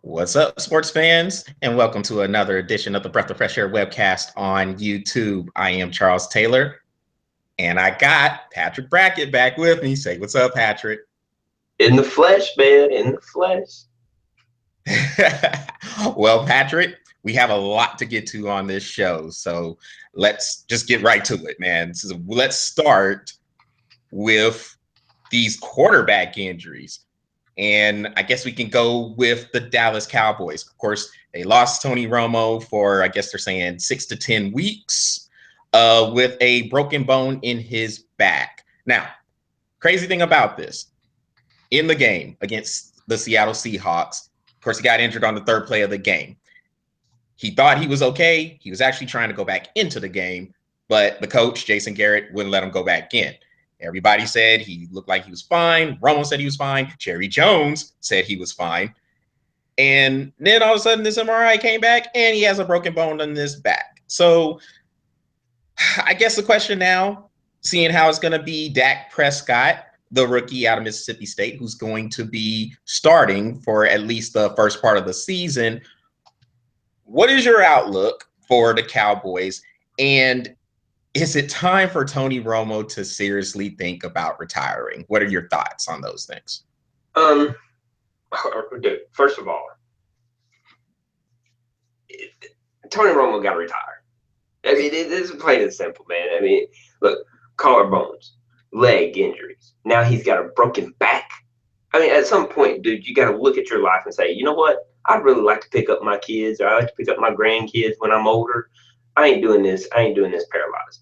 What's up, sports fans? And welcome to another edition of the Breath of Fresh Air webcast on YouTube. I am Charles Taylor, and I got Patrick Brackett back with me. Say what's up, Patrick. In the flesh, man, in the flesh. Well, Patrick, we have a lot to get to on this show, so let's just get right to it, man. So let's start with these quarterback injuries. And I guess we can go with the Dallas Cowboys. Of course, they lost Tony Romo for, I guess they're saying 6 to 10 weeks with a broken bone in his back. Now, crazy thing about this, in the game against the Seattle Seahawks, of course, he got injured on the third play of the game. He thought he was okay. He was actually trying to go back into the game, but the coach, Jason Garrett, wouldn't let him go back in. Everybody said he looked like he was fine. Romo said he was fine. Jerry Jones said he was fine. And then all of a sudden, this MRI came back and he has a broken bone in his back. So I guess the question now, seeing how it's going to be Dak Prescott, the rookie out of Mississippi State, who's going to be starting for at least the first part of the season. What is your outlook for the Cowboys? And is it time for Tony Romo to seriously think about retiring? What are your thoughts on those things? First of all, Tony Romo got to retire. I mean, it is plain and simple, man. I mean, look, collarbones, leg injuries. Now he's got a broken back. I mean, at some point, dude, you got to look at your life and say, you know what? I'd really like to pick up my kids, or I like to pick up my grandkids when I'm older. I ain't doing this paralyzed.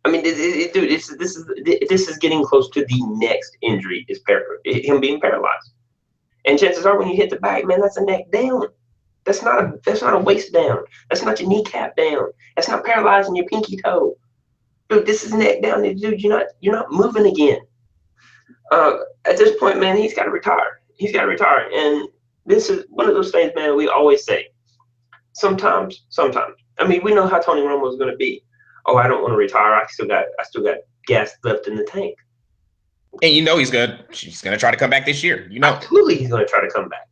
I mean, dude, this is getting close to the next injury is him being paralyzed. And chances are, when you hit the back, man, that's a neck down. That's not a waist down. That's not your kneecap down. That's not paralyzing your pinky toe. Dude, this is neck down. Dude, you're not moving again. At this point, man, he's got to retire. He's got to retire. And this is one of those things, man, we always say. Sometimes. I mean, we know how Tony Romo is going to be. Oh, I don't want to retire. I still got gas left in the tank. And you know he's gonna try to come back this year. You know, absolutely, he's going to try to come back.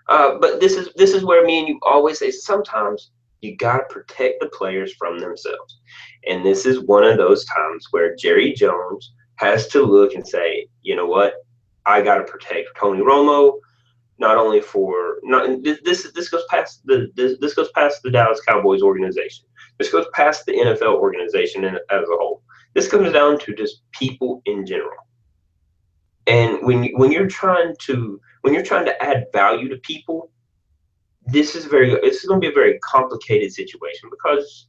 But this is where me and you always say, sometimes you got to protect the players from themselves. And this is one of those times where Jerry Jones has to look and say, you know what, I got to protect Tony Romo. Not only this goes past the Dallas Cowboys organization. This goes past the NFL organization as a whole. This comes down to just people in general. And when you're trying to add value to people, this is going to be a very complicated situation, because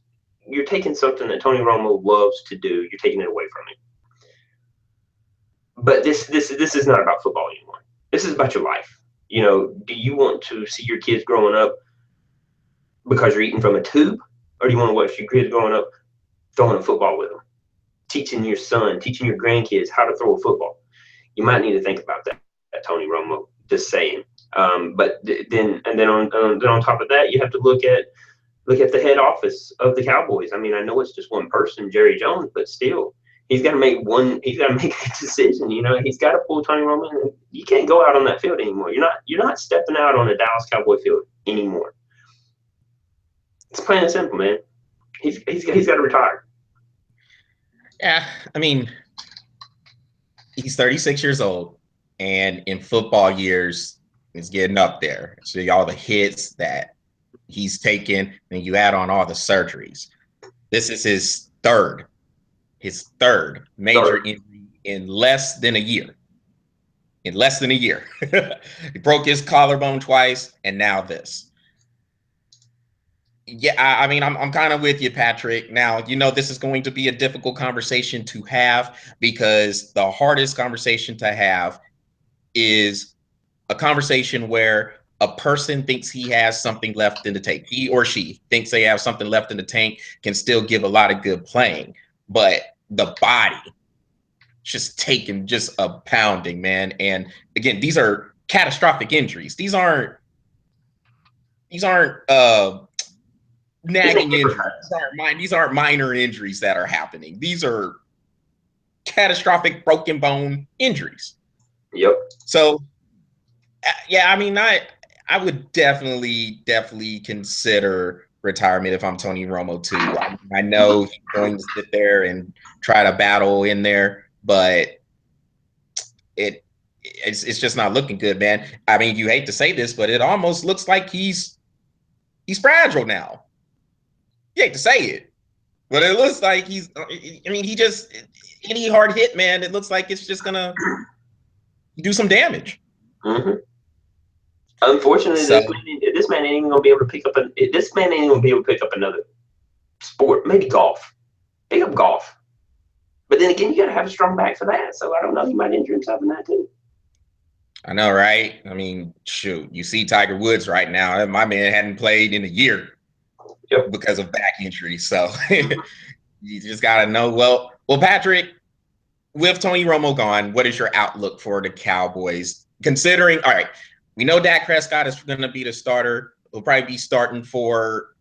you're taking something that Tony Romo loves to do, you're taking it away from him. But this is not about football anymore. This is about your life. You know, do you want to see your kids growing up because you're eating from a tube, or do you want to watch your kids growing up throwing a football with them, teaching your grandkids how to throw a football? You might need to think about that, Tony Romo. Just saying. But then on top of that, you have to look at the head office of the Cowboys. I mean, I know it's just one person, Jerry Jones, but still, he's got to make a decision. You know, he's got to pull Tony Romo in. You can't go out on that field anymore. You're not stepping out on a Dallas Cowboy field anymore. It's plain and simple, man. He's got to retire. Yeah, I mean, he's 36 years old, and in football years, he's getting up there. So all the hits that he's taken, and you add on all the surgeries. This is his third major injury in less than a year. He broke his collarbone twice, and now this. Yeah, I mean, I'm kind of with you, Patrick. Now, you know, this is going to be a difficult conversation to have, because the hardest conversation to have is a conversation where a person thinks he has something left in the tank. He or she thinks they have something left in the tank, can still give a lot of good playing, but the body just taking just a pounding, man. And again, these are catastrophic injuries. These aren't nagging injuries. These aren't minor injuries that are happening. These are catastrophic broken bone injuries. Yep. So, yeah, I mean, I I would definitely consider retirement if I'm Tony Romo too. I know he's going to sit there and try to battle in there, but it's just not looking good, man. I mean, you hate to say this, but it almost looks like he's fragile now. You hate to say it, but it looks like he's. I mean, he just any hard hit, man. It looks like it's just gonna do some damage. Mm-hmm. Unfortunately, So this man ain't even gonna be able to pick up this man ain't even gonna be able to pick up another sport. Maybe golf. Pick up golf. But then again, you gotta have a strong back for that. So I don't know. He might injure himself in that too. I know, right? I mean, shoot, you see Tiger Woods right now. My man hadn't played in a year because of back injury. So you just gotta know. Well, Patrick, with Tony Romo gone, what is your outlook for the Cowboys? Considering, all right, we know Dak Prescott is going to be the starter. He'll probably be starting for,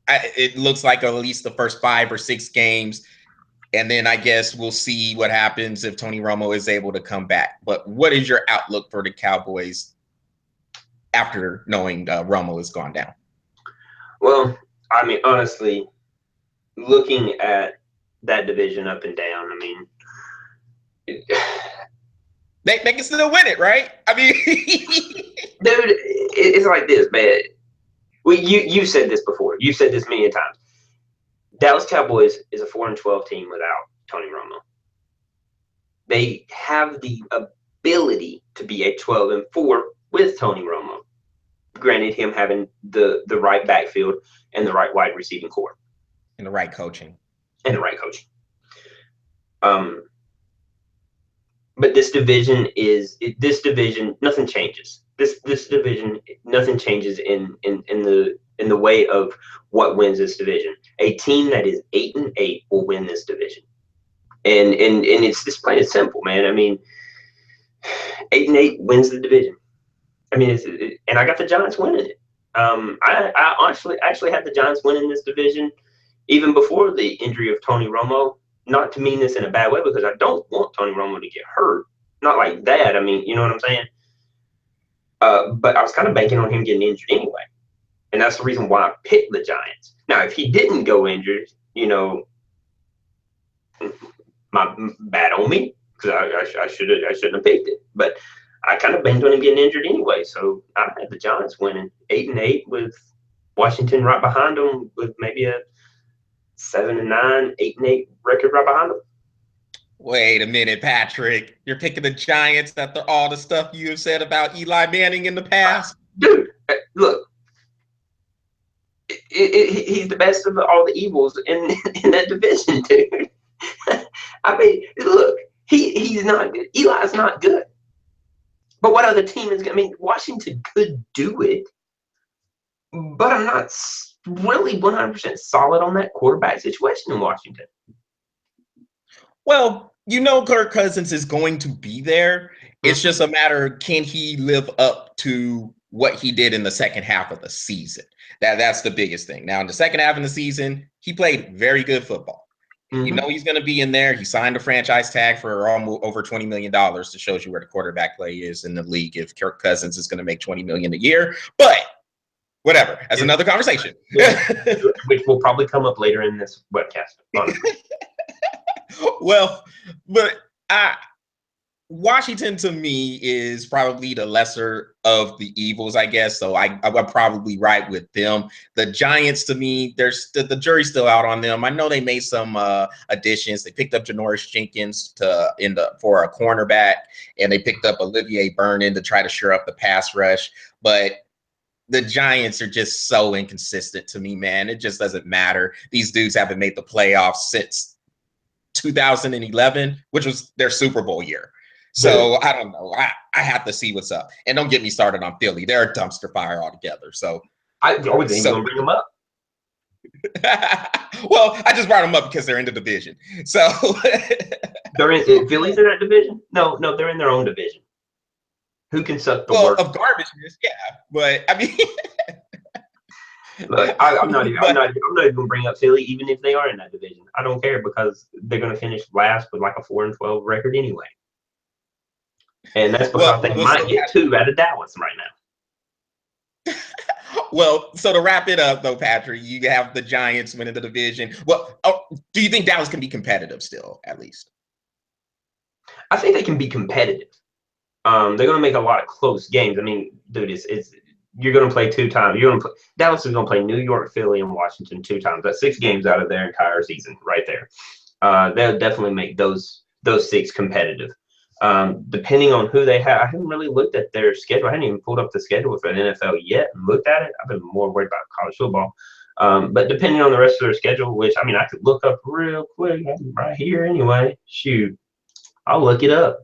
it looks like at least the first 5 or 6 games. And then I guess we'll see what happens if Tony Romo is able to come back. But what is your outlook for the Cowboys after knowing Romo has gone down? Well, I mean, honestly, looking at that division up and down, I mean, they can still win it, right? I mean, dude, it's like this, man. You said this before. You've said this many times. Dallas Cowboys is a 4-12 team without Tony Romo. They have the ability to be a 12-4 with Tony Romo. Granted, him having the right backfield and the right wide receiving core. And the right coaching. But this division nothing changes. This division, nothing changes in the way of what wins this division. A team that is 8-8 will win this division. And it's just plain and simple, man. I mean, 8-8 wins the division. I mean, and I got the Giants winning it. I actually had the Giants winning this division even before the injury of Tony Romo. Not to mean this in a bad way, because I don't want Tony Romo to get hurt. Not like that. I mean, you know what I'm saying? But I was kind of banking on him getting injured anyway. And that's the reason why I picked the Giants. Now, if he didn't go injured, you know, my bad on me, because I shouldn't have picked it. But I kind of banked on him getting injured anyway. So I had the Giants winning 8-8 with Washington right behind them with maybe a 7-9, 8-8 record right behind them. Wait a minute, Patrick. You're picking the Giants after all the stuff you have said about Eli Manning in the past? Dude, look. He's the best of all the evils in that division, dude. I mean, look, he's not good. Eli's not good. But what other team is good? I mean, Washington could do it, but I'm not really 100% solid on that quarterback situation in Washington. Well, you know Kirk Cousins is going to be there. It's just a matter of, can he live up to what he did in the second half of the season? That's the biggest thing. Now, in the second half of the season, he played very good football. You know he's going to be in there. He signed a franchise tag for almost over $20 million. That shows you where the quarterback play is in the league if Kirk Cousins is going to make $20 million a year. But whatever, that's another conversation. Which will probably come up later in this webcast, honestly. Well, but Washington to me is probably the lesser of the evils, I guess. So I'm probably right with them. The Giants to me, the jury's still out on them. I know they made some additions. They picked up Janoris Jenkins for a cornerback, and they picked up Olivier Vernon to try to shore up the pass rush. But the Giants are just so inconsistent to me, man. It just doesn't matter. These dudes haven't made the playoffs since 2011, which was their Super Bowl year. So I don't know. I have to see what's up. And don't get me started on Philly. They're a dumpster fire altogether. So I was even going to bring them up. Well, I just brought them up because they're in the division. So Philly's in that division? No, they're in their own division. Who can suck the worst? Of garbageness, yeah. But I mean, look, I'm not even going to bring up Philly, even if they are in that division. I don't care, because they're going to finish last with like a 4-12 record anyway. And that's because they might get 2 out of Dallas right now. Well, so to wrap it up, though, Patrick, you have the Giants winning the division. Well, do you think Dallas can be competitive still, at least? I think they can be competitive. They're going to make a lot of close games. I mean, dude, it's you're going to play 2 times. Dallas is going to play New York, Philly, and Washington 2 times. That's 6 games out of their entire season, right there. They'll definitely make those 6 competitive. Depending on who they have, I haven't really looked at their schedule. I haven't even pulled up the schedule for an NFL yet and looked at it. I've been more worried about college football. But depending on the rest of their schedule, which I mean, I could look up real quick right here anyway. Shoot, I'll look it up.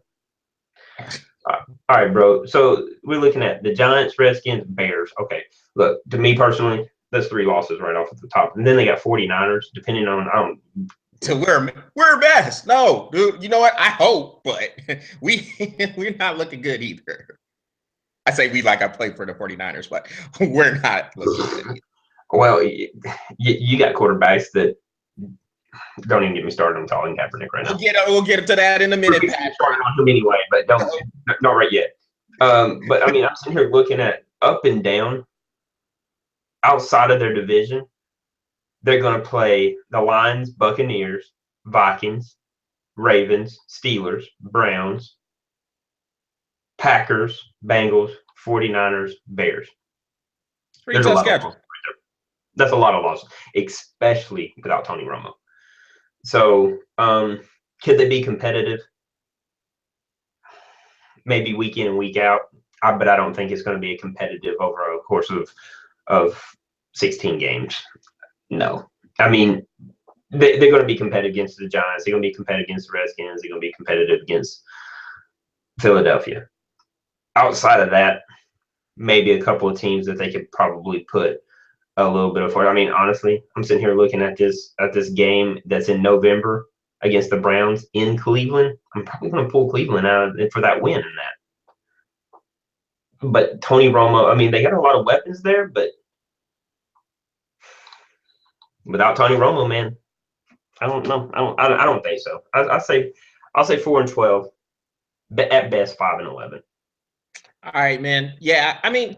All right, bro. So we're looking at the Giants, Redskins, Bears. Okay, look, to me personally, that's 3 losses right off at the top. And then they got 49ers, depending on So we're best. No, dude, you know what? I hope, but we're not looking good either. I say we like I play for the 49ers, but we're not looking good either. Well, you got quarterbacks that don't even get me started on Colin Kaepernick right now. We'll get to that in a minute, Patrick. Started on him anyway, but not right yet. But I mean, I'm sitting here looking at up and down outside of their division. They're going to play the Lions, Buccaneers, Vikings, Ravens, Steelers, Browns, Packers, Bengals, 49ers, Bears. Pretty tough schedule. That's a lot of losses, especially without Tony Romo. So, could they be competitive? Maybe week in and week out, but I don't think it's going to be a competitive over a course of 16 games. No. I mean, they're going to be competitive against the Giants. They're going to be competitive against the Redskins. They're going to be competitive against Philadelphia. Outside of that, maybe a couple of teams that they could probably put a little bit of effort. I mean, honestly, I'm sitting here looking at this game that's in November against the Browns in Cleveland. I'm probably going to pull Cleveland out for that win in that. But Tony Romo, I mean, they got a lot of weapons there, but without Tony Romo, man, I don't know. I don't think so. I'll say 4-12, but at best 5-11. All right, man. Yeah, I mean,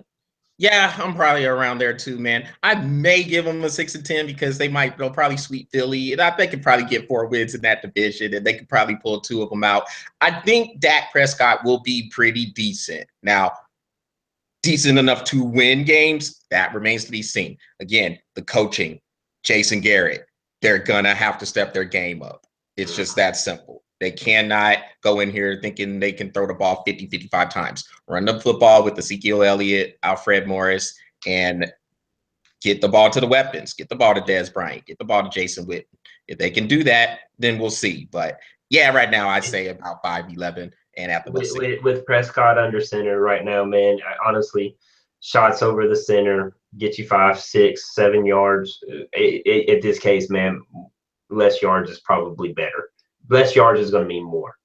yeah, I'm probably around there too, man. I may give them a 6-10 because they'll probably sweep Philly, and I think they could probably get 4 wins in that division, and they could probably pull 2 of them out. I think Dak Prescott will be pretty decent. Now, decent enough to win games, that remains to be seen. Again, the coaching, Jason Garrett, they're gonna have to step their game up. It's just that simple. They cannot go in here thinking they can throw the ball 50, 55 times. Run the football with Ezekiel Elliott, Alfred Morris, and get the ball to the weapons. Get the ball to Dez Bryant. Get the ball to Jason Witten. If they can do that, then we'll see. But yeah, right now I'd say about 5-11 and at the with Prescott under center right now, man. Honestly, shots over the center get you 5, 6, 7 yards. In this case, man, less yards is probably better. Less yards is going to mean more,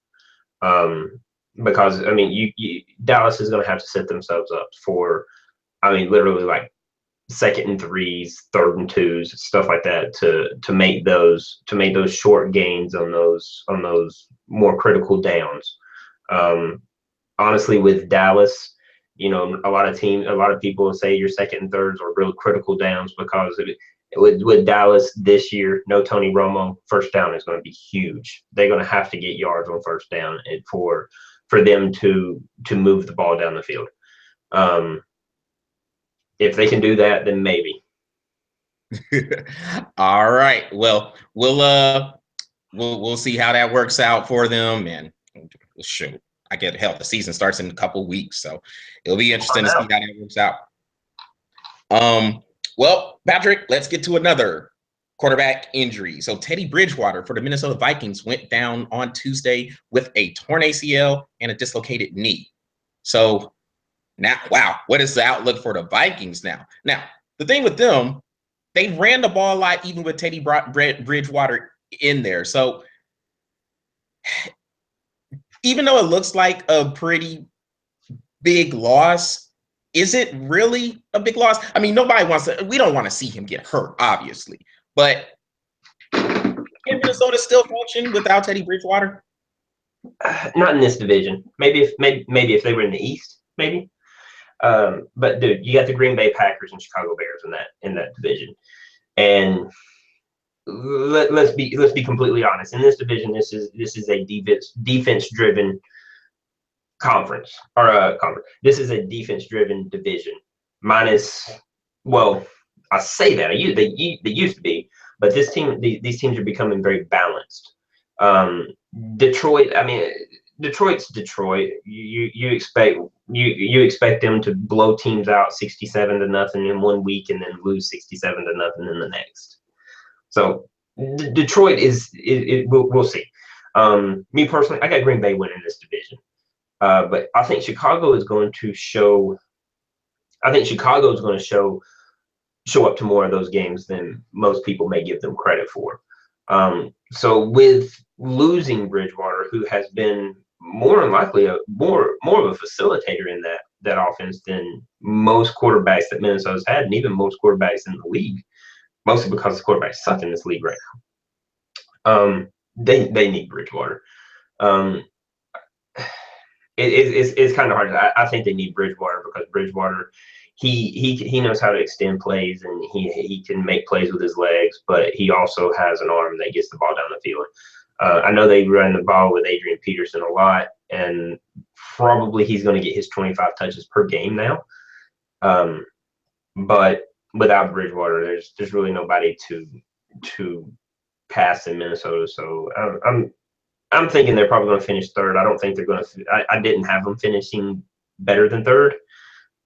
because I mean, Dallas is going to have to set themselves up for, I mean, literally like 2nd and 3s, 3rd and 2s, stuff like that to make those short gains on those more critical downs. Honestly, with Dallas, you know, a lot of people say your 2nd and 3rds are real critical downs because with Dallas this year, no Tony Romo, first down is going to be huge. They're going to have to get yards on first down for them to move the ball down the field. If they can do that, then maybe. All right. Well, we'll see how that works out for them, and shoot, the season starts in a couple of weeks, so it'll be interesting to see how that works out. Well, Patrick, let's get to another quarterback injury. So Teddy Bridgewater for the Minnesota Vikings went down on Tuesday with a torn ACL and a dislocated knee. So now, wow, what is the outlook for the Vikings now? Now, the thing with them, they ran the ball a lot, even with Teddy Bridgewater in there. So even though it looks like a pretty big loss, is it really a big loss? I mean, we don't want to see him get hurt, obviously. But can Minnesota still function without Teddy Bridgewater? Not in this division. Maybe if they were in the East, maybe. But dude, you got the Green Bay Packers and Chicago Bears in that division, and let's be completely honest. In this division, this is a defense driven conference or conference. This is a defense driven division. Minus, well, I say that they used to be, but these teams are becoming very balanced. Detroit, I mean, Detroit's Detroit. You expect them to blow teams out 67-0 in one week and then lose 67-0 in the next. So Detroit we'll see. Me personally, I got Green Bay winning this division. But I think Chicago is going to show. I think Chicago is going to show up to more of those games than most people may give them credit for. So with losing Bridgewater, who has been more than likely more of a facilitator in that offense than most quarterbacks that Minnesota's had, and even most quarterbacks in the league, mostly because the quarterbacks suck in this league right now. They need Bridgewater. It's kind of hard. I think they need Bridgewater because Bridgewater, he knows how to extend plays and he can make plays with his legs, but he also has an arm that gets the ball down the field. I know they run the ball with Adrian Peterson a lot, and probably he's going to get his 25 touches per game now. But without Bridgewater, there's really nobody to pass in Minnesota. So I'm thinking they're probably going to finish third. I don't think they're going to. I didn't have them finishing better than third.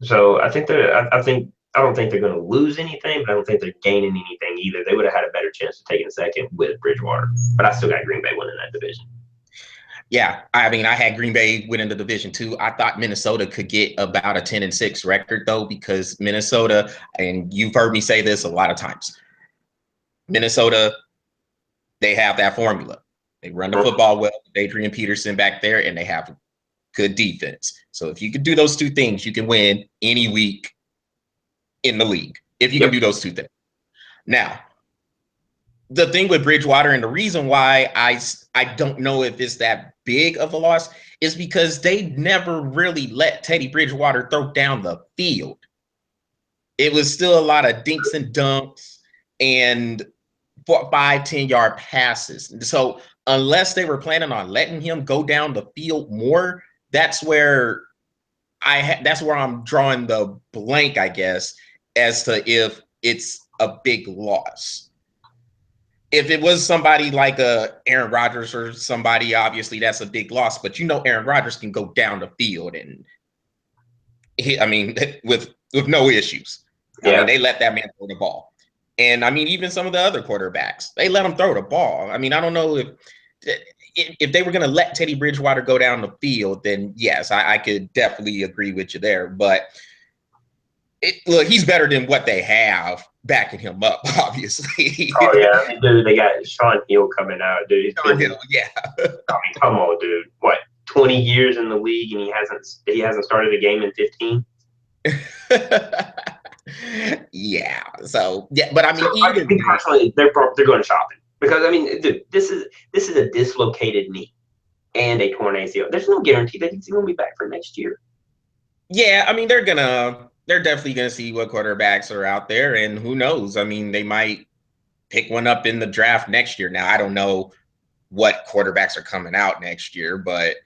So I think I don't think they're going to lose anything, but I don't think they're gaining anything either. They would have had a better chance of taking second with Bridgewater, but I still got Green Bay winning that division. Yeah, I mean, I had Green Bay winning the division too. I thought Minnesota could get about a 10-6 record though, because Minnesota, and you've heard me say this a lot of times, Minnesota, they have that formula. They run the football well with Adrian Peterson back there, and they have good defense. So if you can do those two things, you can win any week in the league. If you can do those two things. Now, the thing with Bridgewater, and the reason why I don't know if it's that big of a loss, is because they never really let Teddy Bridgewater throw down the field. It was still a lot of dinks and dunks and 5-10 yard passes. So unless they were planning on letting him go down the field more, that's where I'm drawing the blank, I guess, as to if it's a big loss. If it was somebody like Aaron Rodgers or somebody, obviously that's a big loss. But Aaron Rodgers can go down the field and with no issues. Yeah. I mean, they let that man throw the ball. And I mean, even some of the other quarterbacks, they let him throw the ball. I mean, I don't know if they were going to let Teddy Bridgewater go down the field, then yes, I could definitely agree with you there. But look, he's better than what they have backing him up, obviously. Oh yeah, dude, they got Sean Hill coming out, dude. Sean Hill, yeah. I mean, come on, dude. What, 20 years in the league and he hasn't started a game in 15? Yeah. So yeah, but I mean, personally, they're going shopping because I mean, dude, this is a dislocated knee and a torn ACL. There's no guarantee that he's going to be back for next year. Yeah, I mean, they're definitely gonna see what quarterbacks are out there, and who knows? I mean, they might pick one up in the draft next year. Now, I don't know what quarterbacks are coming out next year, but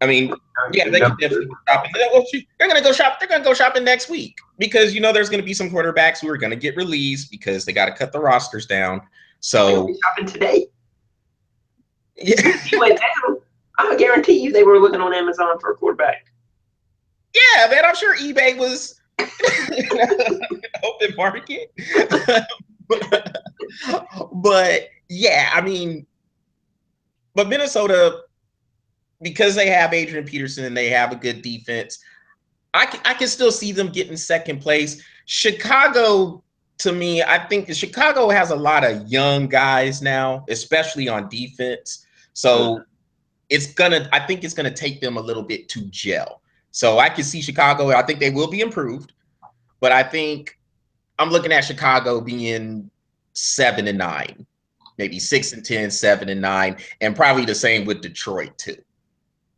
I mean, yeah, they can definitely go shopping. They're gonna go shop. They're gonna go shopping next week because there's gonna be some quarterbacks who are gonna get released because they got to cut the rosters down. So shopping today. Yeah, he went down. I guarantee you they were looking on Amazon for a quarterback. Yeah, man, I'm sure eBay was open market. But yeah, I mean, but Minnesota, because they have Adrian Peterson and they have a good defense, I can still see them getting second place. Chicago, to me, I think Chicago has a lot of young guys now, especially on defense. So I think it's gonna take them a little bit to gel. So I can see Chicago. I think they will be improved, but I think I'm looking at Chicago being 7-9, maybe 6-10, 7-9, and probably the same with Detroit too.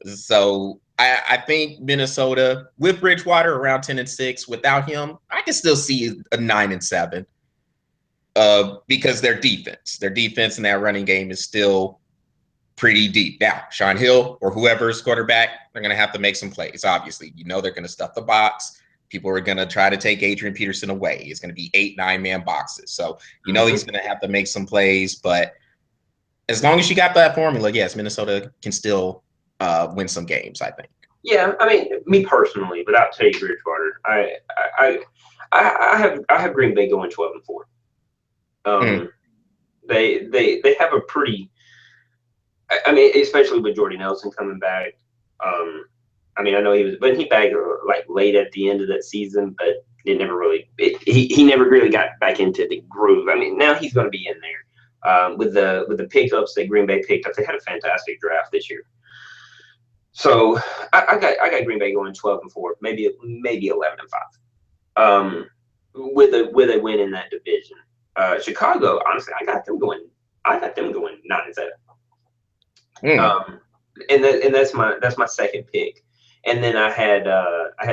So I think Minnesota with Bridgewater around 10-6. Without him, I can still see a 9-7. Because their defense and that running game is still pretty deep. Now, Sean Hill or whoever's quarterback, they're going to have to make some plays. Obviously, they're going to stuff the box. People are going to try to take Adrian Peterson away. It's going to be 8-9-man boxes. So, he's going to have to make some plays. But as long as you got that formula, yes, Minnesota can still win some games, I think. Yeah, I mean, me personally, without Teddy Bridgewater, I have Green Bay going 12-4. They have a pretty. I mean, especially with Jordy Nelson coming back. I mean, I know he back like late at the end of that season, but it never really. He never really got back into the groove. I mean, now he's going to be in there with the pickups that Green Bay picked up. They had a fantastic draft this year. So I got Green Bay going 12-4, maybe 11-5. With a win in that division. Chicago, honestly, I got them going 9-7. And that's my second pick. And then I had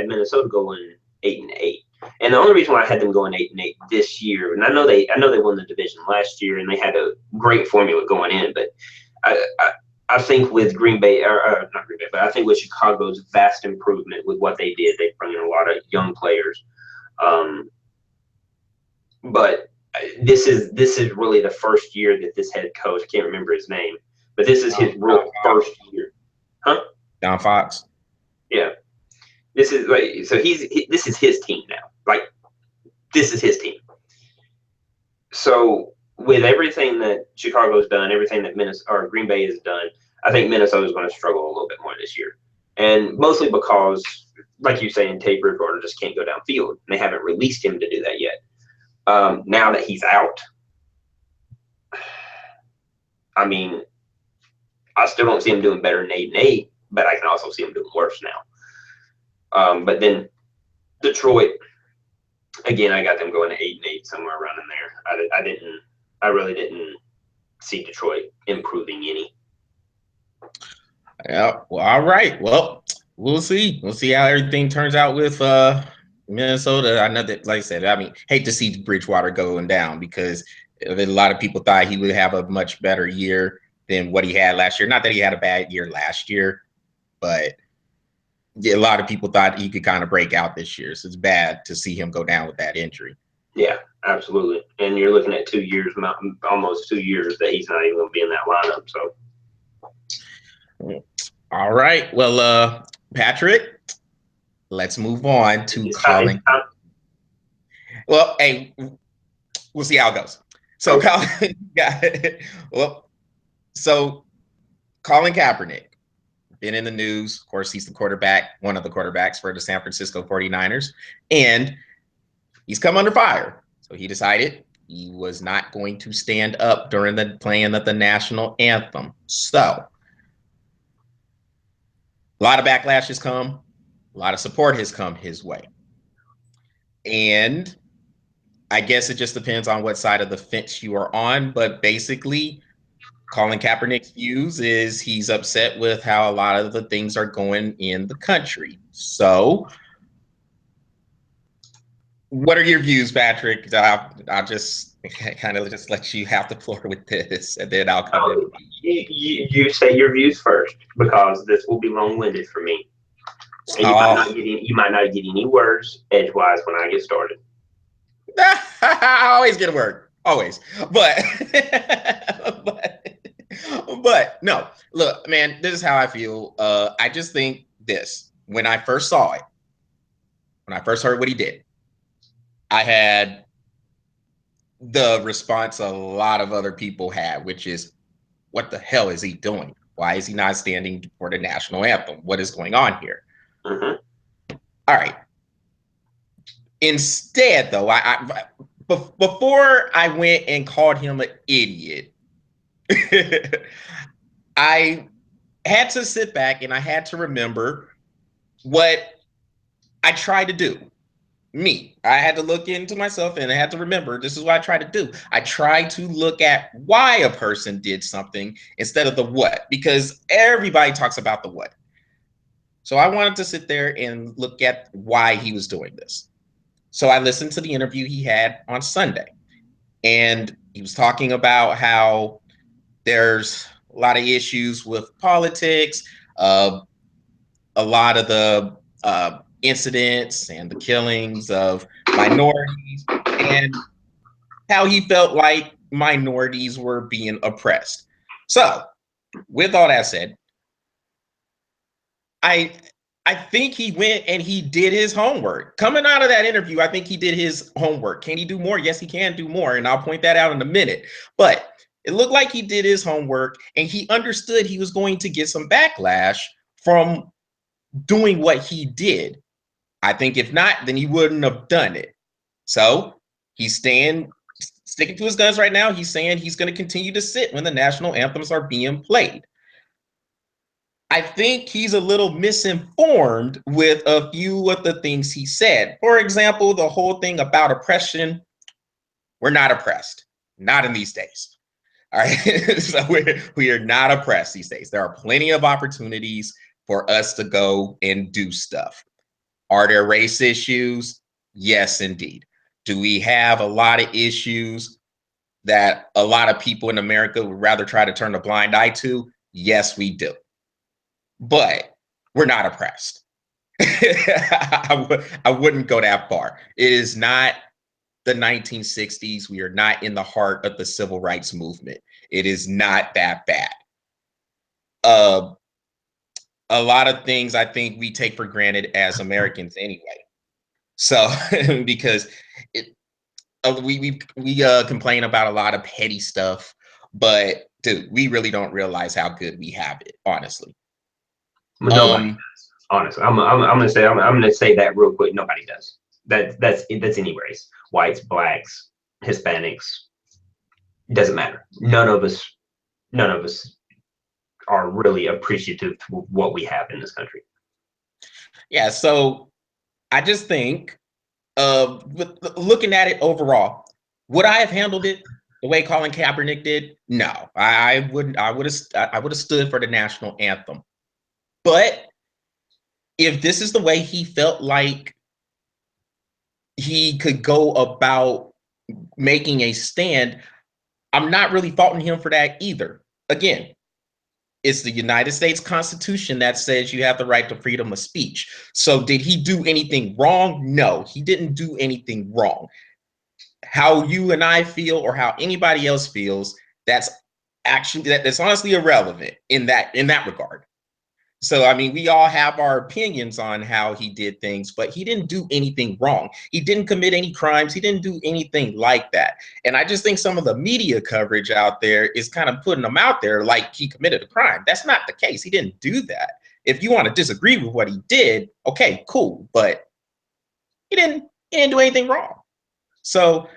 Minnesota going 8-8. And the only reason why I had them going 8-8 this year, and I know they won the division last year, and they had a great formula going in, but I think with Green Bay, or not Green Bay, but I think with Chicago's vast improvement with what they did, they brought in a lot of young players. But this is really the first year that this head coach, I can't remember his name, but this is his real first year. Huh? Don Fox. Yeah. This is like, so this is his team now. Like, this is his team. So with everything that Chicago's done, everything that Green Bay has done, I think Minnesota's going to struggle a little bit more this year. And mostly because, like you saying, Teddy Bridgewater just can't go downfield. They haven't released him to do that yet. Now that he's out, I mean, I still don't see him doing better than 8-8, but I can also see him doing worse now. But then Detroit, again, I got them going to 8-8, somewhere around in there. I really didn't see Detroit improving any. Yeah. Well, all right. Well, we'll see. We'll see how everything turns out with Minnesota. I know that, like I said, I mean, hate to see Bridgewater going down because a lot of people thought he would have a much better year than what he had last year. Not that he had a bad year last year, but yeah, a lot of people thought he could kind of break out this year. So it's bad to see him go down with that injury. Yeah, absolutely. And you're looking at 2 years, almost 2 years that he's not even going to be in that lineup. So. All right. Well, Patrick, let's move on to Colin. Well, hey, we'll see how it goes. So, okay. So Colin Kaepernick, been in the news. Of course, he's the quarterback, one of the quarterbacks for the San Francisco 49ers, and he's come under fire. So he decided he was not going to stand up during the playing of the national anthem. So a lot of backlash has come, a lot of support has come his way. And I guess it just depends on what side of the fence you are on. But basically, Colin Kaepernick's views is he's upset with how a lot of the things are going in the country. So what are your views, Patrick? I'll just kind of just let you have the floor with this, and then I'll come in. You say your views first, because this will be long-winded for me. And you might not get any words edgewise when I get started. I always get a word, always. But no, look, man, this is how I feel. I just think this. When I first saw it, when I first heard what he did, I had the response a lot of other people had, which is, what the hell is he doing? Why is he not standing for the national anthem? What is going on here? Mm-hmm. All right. Instead, though, before I went and called him an idiot, I had to sit back and I had to remember what I tried to do. I had to look into myself and I had to remember this is what I try to do. I try to look at why a person did something instead of the what, because everybody talks about the what. So I wanted to sit there and look at why he was doing this. So I listened to the interview he had on Sunday, and he was talking about how there's a lot of issues with politics, a lot of the incidents and the killings of minorities, and how he felt like minorities were being oppressed. So, with all that said, I I think he went and he did his homework. Coming out of that interview, I think he did his homework. Can he do more? Yes, he can do more, and I'll point that out in a minute. But it looked like he did his homework and he understood he was going to get some backlash from doing what he did. I think if not, then he wouldn't have done it. So he's sticking to his guns right now. He's saying he's going to continue to sit when the national anthems are being played. I think he's a little misinformed with a few of the things he said. For example, the whole thing about oppression. We're not oppressed, not in these days. All right. So we are not oppressed these days. There are plenty of opportunities for us to go and do stuff. Are there race issues? Yes, indeed. Do we have a lot of issues that a lot of people in America would rather try to turn a blind eye to? Yes, we do. But we're not oppressed. I wouldn't go that far. It is not the 1960s. We are not in the heart of the civil rights movement. It is not that bad. A lot of things I think we take for granted as Americans anyway. So because it, we complain about a lot of petty stuff, but dude, we really don't realize how good we have it, honestly. Nobody does. Honestly, I'm gonna say that real quick. Nobody does. That's any race. Whites, blacks, Hispanics. Doesn't matter. None of us are really appreciative of what we have in this country. Yeah, so I just think looking at it overall, would I have handled it the way Colin Kaepernick did? No, I wouldn't. I would have stood for the national anthem. But if this is the way he felt like he could go about making a stand, I'm not really faulting him for that either. Again, it's the United States Constitution that says you have the right to freedom of speech. So did he do anything wrong? No, he didn't do anything wrong. How you and I feel or how anybody else feels, that's honestly irrelevant in that regard. So, I mean, we all have our opinions on how he did things, but he didn't do anything wrong. He didn't commit any crimes. He didn't do anything like that. And I just think some of the media coverage out there is kind of putting him out there like he committed a crime. That's not the case. He didn't do that. If you want to disagree with what he did, okay, cool. But he didn't do anything wrong. So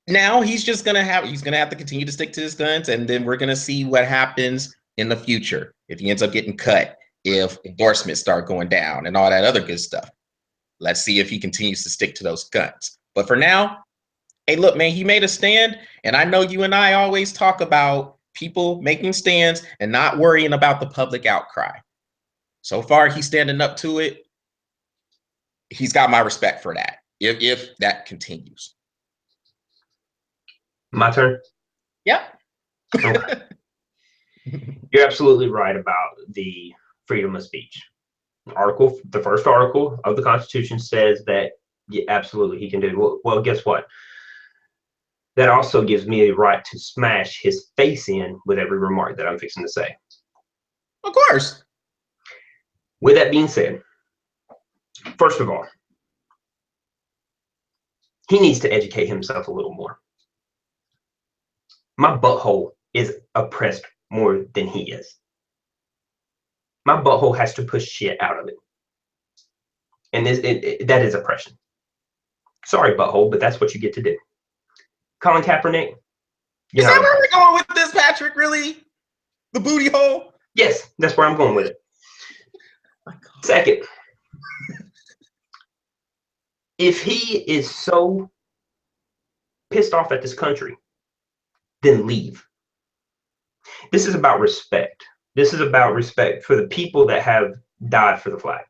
now he's gonna have to continue to stick to his guns, and then we're gonna see what happens in the future if he ends up getting cut, if endorsements start going down, and all that other good stuff. Let's see if he continues to stick to those guns. But for now, hey, look, man, he made a stand, and I know you and I always talk about people making stands and not worrying about the public outcry. So far, he's standing up to it. He's got my respect for that. If that continues. My turn. Yep. Okay. You're absolutely right about the freedom of speech. The first article of the Constitution says that yeah, absolutely he can do it. Well, guess what? That also gives me a right to smash his face in with every remark that I'm fixing to say. Of course. With that being said, first of all, he needs to educate himself a little more. My butthole is oppressed more than he is. My butthole has to push shit out of it. And that is oppression. Sorry, butthole, but that's what you get to do. Colin Kaepernick. Is that where we're going with this, Patrick? Really? The booty hole? Yes, that's where I'm going with it. Second, if he is so pissed off at this country, then leave. This is about respect. This is about respect for the people that have died for the flag.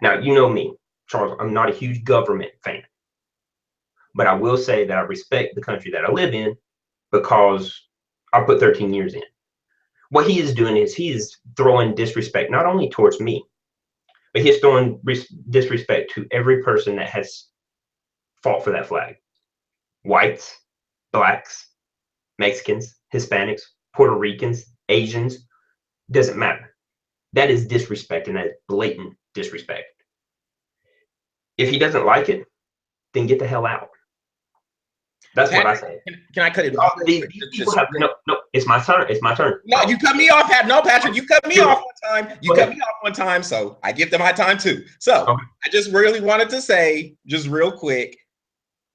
Now, you know me, Charles, I'm not a huge government fan, but I will say that I respect the country that I live in because I put 13 years in. What he is doing is he is throwing disrespect not only towards me, but he's throwing disrespect to every person that has fought for that flag. Whites, blacks, Mexicans, Hispanics, Puerto Ricans, Asians, doesn't matter. That is disrespect, and that is blatant disrespect. If he doesn't like it, then get the hell out. That's what I say. Can I cut it off? These people have no. It's my turn. It's my turn. No, you cut me off. No, Patrick, you cut me off one time. You cut me off one time, so I give them my time too. So I just really wanted to say, just real quick,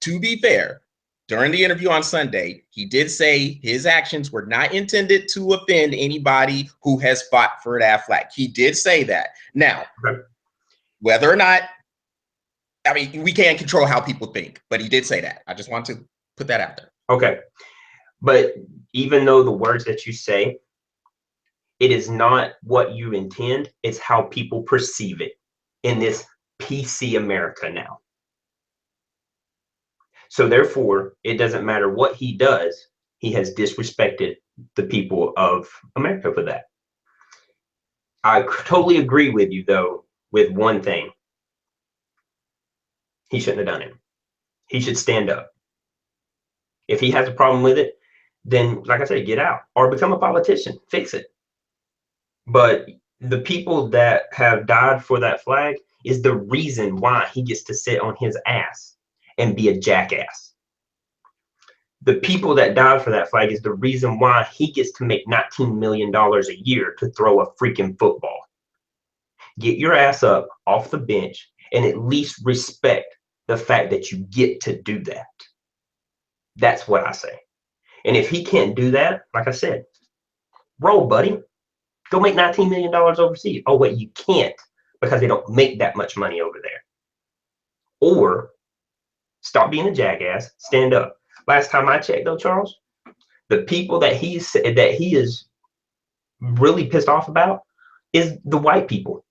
to be fair, during the interview on Sunday, he did say his actions were not intended to offend anybody who has fought for that flag. He did say that. Now, whether or not, I mean, we can't control how people think, but he did say that. I just want to put that out there. Okay. But even though the words that you say, it is not what you intend, it's how people perceive it in this PC America now. So therefore, it doesn't matter what he does, he has disrespected the people of America for that. I totally agree with you, though, with one thing. He shouldn't have done it. He should stand up. If he has a problem with it, then, like I said, get out or become a politician. Fix it. But the people that have died for that flag is the reason why he gets to sit on his ass and be a jackass. The people that died for that flag is the reason why he gets to make $19 million a year to throw a freaking football. Get your ass up off the bench and at least respect the fact that you get to do that. That's what I say. And if he can't do that, like I said, roll, buddy. Go make $19 million overseas. Oh, wait, you can't because they don't make that much money over there. Or stop being a jackass, stand up. Last time I checked, though, Charles, the people that he is really pissed off about is the white people.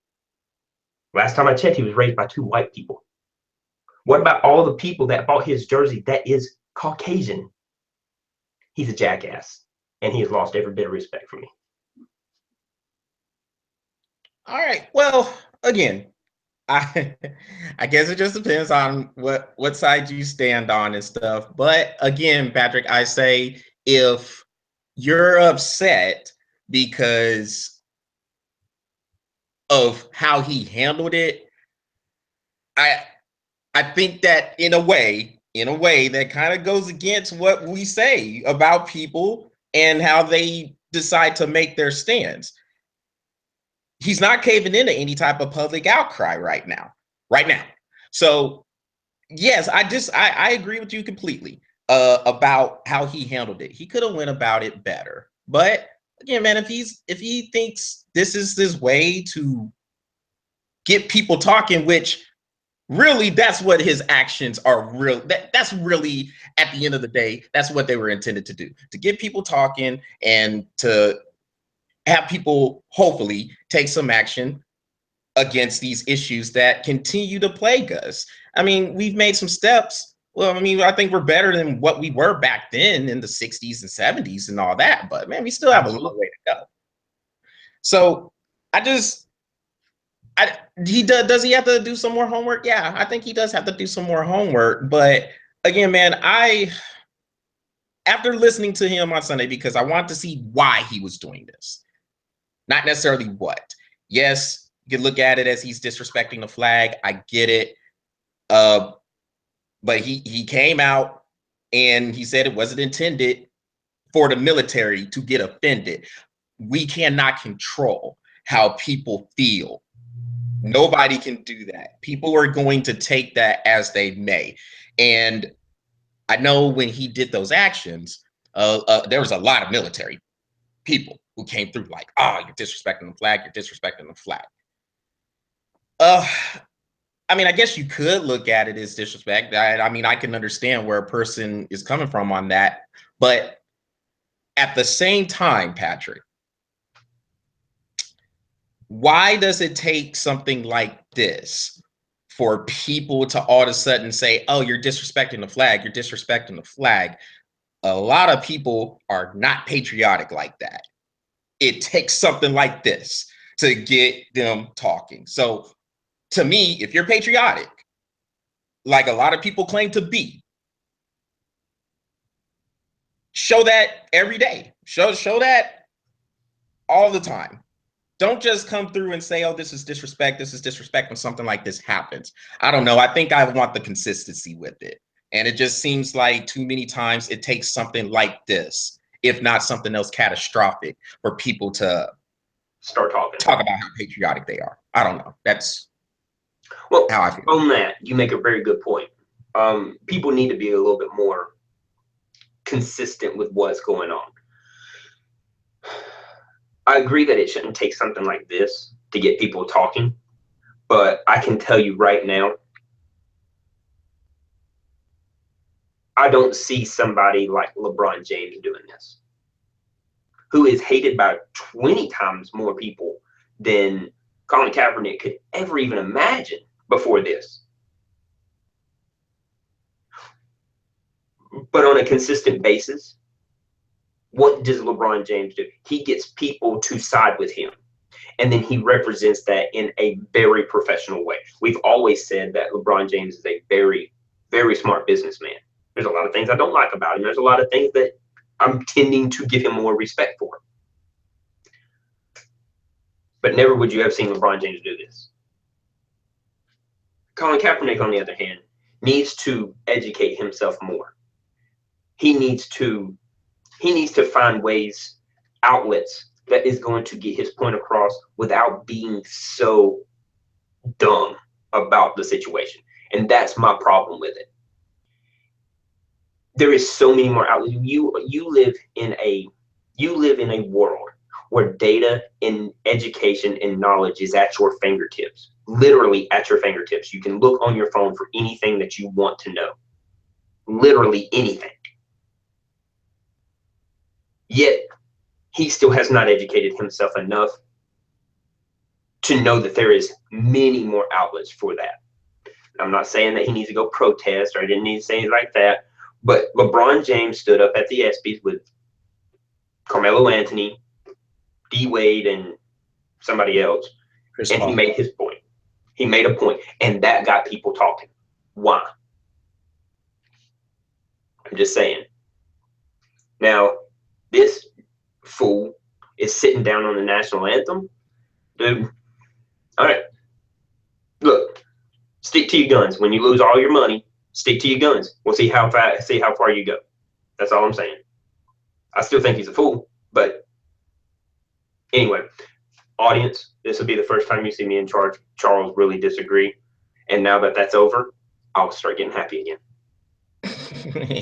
Last time I checked, he was raised by 2 white people. What about all the people that bought his jersey that is Caucasian? He's a jackass, and he has lost every bit of respect for me. All right. Well, again, I guess it just depends on what side you stand on and stuff. But again, Patrick, I say if you're upset because of how he handled it, I think that in a way that kind of goes against what we say about people and how they decide to make their stands. He's not caving into any type of public outcry right now. So yes, I agree with you completely about how he handled it. He could have went about it better. But again, man, if he thinks this is his way to get people talking, which really that's what his actions are that's really at the end of the day, that's what they were intended to do, to get people talking and to have people hopefully take some action against these issues that continue to plague us. I mean, we've made some steps. Well, I mean, I think we're better than what we were back then in the 60s and 70s and all that, but man, we still have a long way to go. So does he have to do some more homework? Yeah, I think he does have to do some more homework. But again, man, after listening to him on Sunday, because I want to see why he was doing this, not necessarily what. Yes, you can look at it as he's disrespecting the flag. I get it. But he came out and he said it wasn't intended for the military to get offended. We cannot control how people feel. Nobody can do that. People are going to take that as they may. And I know when he did those actions, there was a lot of military people who came through like, oh, you're disrespecting the flag. You're disrespecting the flag. I mean, I guess you could look at it as disrespect. I mean, I can understand where a person is coming from on that. But at the same time, Patrick, why does it take something like this for people to all of a sudden say, oh, you're disrespecting the flag, you're disrespecting the flag? A lot of people are not patriotic like that. It takes something like this to get them talking. So to me, if you're patriotic, like a lot of people claim to be, show that every day. Show that all the time. Don't just come through and say, oh, this is disrespect when something like this happens. I don't know. I think I want the consistency with it. And it just seems like too many times it takes something like this, if not something else catastrophic, for people to start talking. Talk about how patriotic they are. I don't know. That's how I feel. On that, you make a very good point. People need to be a little bit more consistent with what's going on. I agree that it shouldn't take something like this to get people talking, but I can tell you right now, I don't see somebody like LeBron James doing this, who is hated by 20 times more people than Colin Kaepernick could ever even imagine before this. But on a consistent basis, what does LeBron James do? He gets people to side with him, and then he represents that in a very professional way. We've always said that LeBron James is a very, very smart businessman. There's a lot of things I don't like about him. There's a lot of things that I'm tending to give him more respect for. But never would you have seen LeBron James do this. Colin Kaepernick, on the other hand, needs to educate himself more. He needs to find ways, outlets that is going to get his point across without being so dumb about the situation. And that's my problem with it. There is so many more outlets. You live in a world where data and education and knowledge is at your fingertips, literally at your fingertips. You can look on your phone for anything that you want to know, literally anything. Yet he still has not educated himself enough to know that there is many more outlets for that. I'm not saying that he needs to go protest, or I didn't need to say anything like that, but LeBron James stood up at the ESPYs with Carmelo Anthony, D Wade, and somebody else, and he made his point. He made a point, and that got people talking. Why? I'm just saying. Now, this fool is sitting down on the national anthem. Dude, all right. Look, stick to your guns. When you lose all your money, stick to your guns. We'll see how far you go. That's all I'm saying. I still think he's a fool, but anyway, audience, this will be the first time you see me and Charles really disagree. And now that that's over, I'll start getting happy again.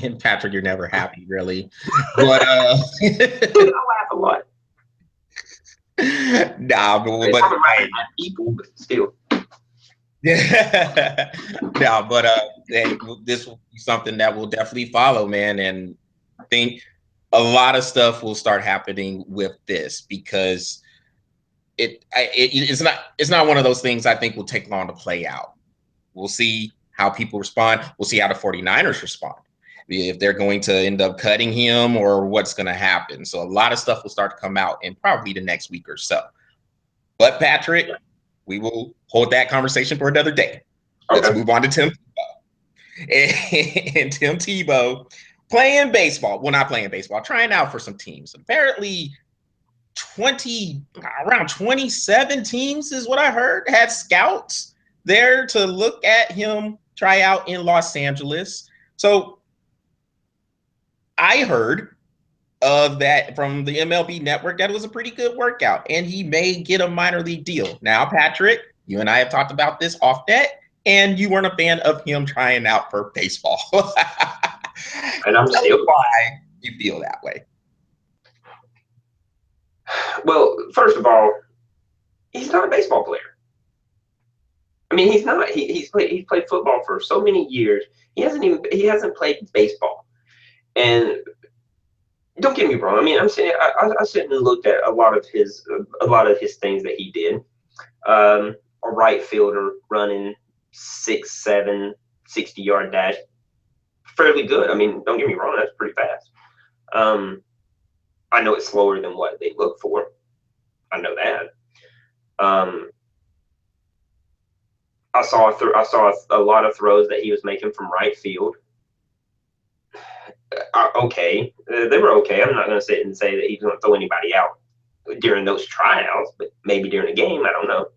And Patrick, you're never happy, really. But I laugh a lot. Nah, but I'm laughing at people, but still. Yeah. No, but hey, this will be something that will definitely follow, man. And I think a lot of stuff will start happening with this, because it's not one of those things I think will take long to play out. We'll see how people respond. We'll see how the 49ers respond, if they're going to end up cutting him or what's going to happen. So a lot of stuff will start to come out in probably the next week or so. But Patrick, we will hold that conversation for another day. Okay. Let's move on to Tim Tebow. And Tim Tebow playing baseball. Well, not playing baseball, trying out for some teams. Apparently around 27 teams is what I heard, had scouts there to look at him try out in Los Angeles. So I heard that from the MLB network, that it was a pretty good workout, and he may get a minor league deal. Now, Patrick, you and I have talked about this off net, and you weren't a fan of him trying out for baseball. And I'm still why you feel that way. Well, first of all, he's not a baseball player. I mean, he's not. He's played football for so many years. He hasn't played baseball. And don't get me wrong. I mean, I'm saying I sit and looked at a lot of his things that he did, A right fielder running 6'7", 60-yard dash, fairly good. I mean, don't get me wrong, that's pretty fast. I know it's slower than what they look for. I know that. I saw a lot of throws that he was making from right field. Okay, they were okay. I'm not going to sit and say that he's going to throw anybody out during those tryouts, but maybe during a game, I don't know.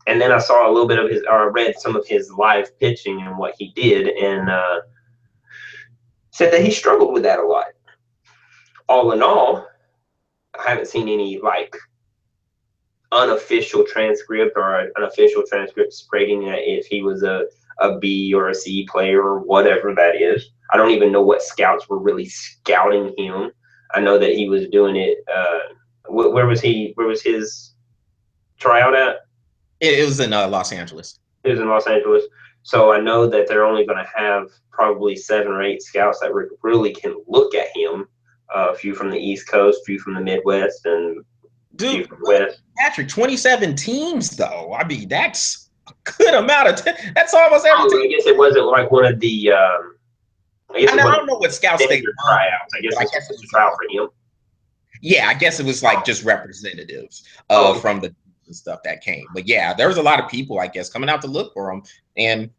And then I saw a little bit of his, or read some of his live pitching and what he did, and said that he struggled with that a lot. All in all, I haven't seen any like unofficial transcript or an official transcript stating that if he was a B or a C player or whatever that is. I don't even know what scouts were really scouting him. I know that he was doing it. Where was he? Where was his tryout at? It was in Los Angeles. It was in Los Angeles. So I know that they're only going to have probably 7 or 8 scouts that really can look at him. A few from the East Coast, a few from the Midwest, and a few from the West. Patrick, 27 teams, though. I mean, that's a good amount of that's almost every team. I guess it wasn't like one of the I don't know what scouts they tryouts. I guess it was a tryout for him. Yeah, I guess it was like just representatives from the stuff that came. But yeah, there was a lot of people, I guess, coming out to look for him. And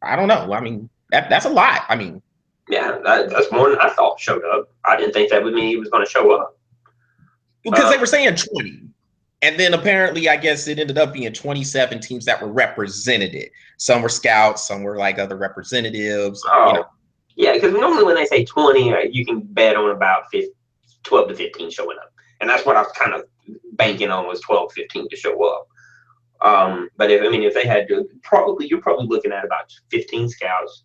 I don't know. I mean, that's a lot. I mean, yeah, that's more than I thought showed up. I didn't think that would mean he was going to show up. Because they were saying 20. And then apparently, I guess it ended up being 27 teams that were represented. Some were scouts, some were like other representatives. Oh, you know. Yeah, because normally when they say 20, you can bet on about 12 to 15 showing up. And that's what I was kind of banking on, was 12, 15 to show up. But if they had to, you're probably looking at about 15 scouts